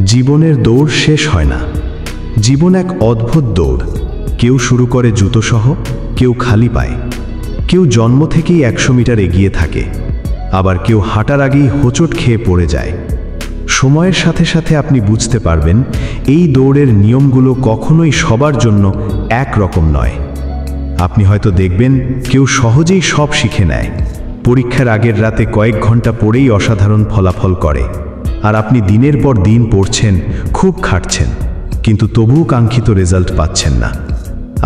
জীবনের দৌড় শেষ হয় না। জীবন এক অদ্ভুত দৌড়। কেউ শুরু করে জুতোসহ, কেউ খালি পায়, কেউ জন্ম থেকেই 100 মিটার এগিয়ে থাকে, আবার কেউ হাঁটার আগেই হোঁচট খেয়ে পড়ে যায়। সময়ের সাথে সাথে আপনি বুঝতে পারবেন এই দৌড়ের নিয়মগুলো কখনোই সবার জন্য এক রকম নয়। আপনি হয়তো দেখবেন কেউ সহজেই সব শিখে নেয়, পরীক্ষার আগের রাতে কয়েক ঘন্টা পড়েই অসাধারণ ফলাফল করে, আর আপনি দিনের পর দিন পড়ছেন, খুব খাটছেন, কিন্তু তবুও কাঙ্ক্ষিত রেজাল্ট পাচ্ছেন না।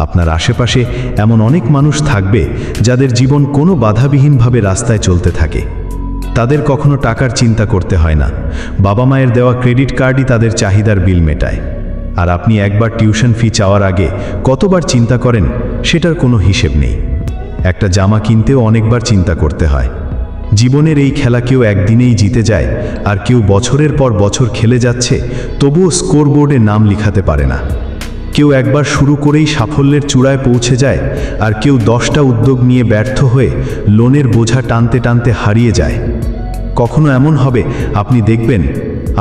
আপনার আশেপাশে এমন অনেক মানুষ থাকবে যাদের জীবন কোনো বাধাবিহীনভাবে রাস্তায় চলতে থাকে। তাদের কখনো টাকার চিন্তা করতে হয় না, বাবা মায়ের দেওয়া ক্রেডিট কার্ডই তাদের চাহিদার বিল মেটায়। আর আপনি একবার টিউশন ফি চাওয়ার আগে কতবার চিন্তা করেন সেটার কোনো হিসেব নেই। একটা জামা কিনতেও অনেকবার চিন্তা করতে হয়। জীবনের এই খেলা কেউ একদিনেই জিতে যায়, আর কেউ বছরের পর বছর খেলে যাচ্ছে, তবুও স্কোরবোর্ডে নাম লিখাতে পারে না। কেউ একবার শুরু করেই সাফল্যের চূড়ায় পৌঁছে যায়, আর কেউ 10টা উদ্যোগ নিয়ে ব্যর্থ হয়ে লোনের বোঝা টানতে টানতে হারিয়ে যায়। কখনো এমন হবে আপনি দেখবেন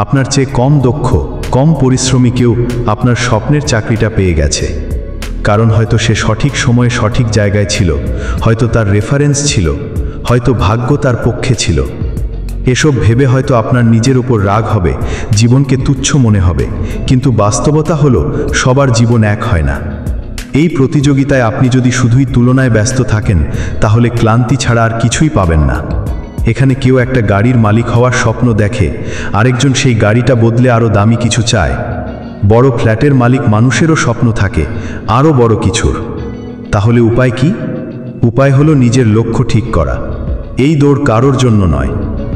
আপনার চেয়ে কম দক্ষ, কম পরিশ্রমী কেউ আপনার স্বপ্নের চাকরিটা পেয়ে গেছে। কারণ হয়তো সে সঠিক সময়ে সঠিক জায়গায় ছিল, হয়তো তার রেফারেন্স ছিল, হয়তো ভাগ্য তার পক্ষে ছিল। এসব ভেবে হয়তো আপনার নিজের উপর রাগ হবে, জীবনকে তুচ্ছ মনে হবে, কিন্তু বাস্তবতা হলো সবার জীবন এক হয় না। এই প্রতিযোগিতায় আপনি যদি শুধুই তুলনায় ব্যস্ত থাকেন, তাহলে ক্লান্তি ছাড়া আর কিছুই পাবেন না। এখানে কেউ একটা গাড়ির মালিক হওয়ার স্বপ্ন দেখে, আরেকজন সেই গাড়িটা বদলে আরও দামি কিছু চায়। বড় ফ্ল্যাটের মালিক মানুষেরও স্বপ্ন থাকে আরও বড় কিছুর। তাহলে উপায় কি? উপায় হলো নিজের লক্ষ্য ঠিক করা। এই দৌড় কারোর জন্য নয়,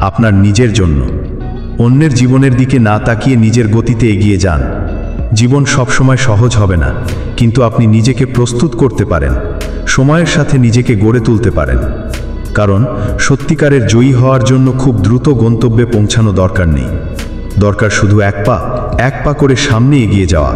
আপনার নিজের জন্য। অন্যের জীবনের দিকে না তাকিয়ে নিজের গতিতে এগিয়ে যান। জীবন সবসময় সহজ হবে না, কিন্তু আপনি নিজেকে প্রস্তুত করতে পারেন, সময়ের সাথে নিজেকে গড়ে তুলতে পারেন। কারণ সত্যিকারের জয়ী হওয়ার জন্য খুব দ্রুত গন্তব্যে পৌঁছানো দরকার নেই, দরকার শুধু এক পা করে সামনে এগিয়ে যাওয়া।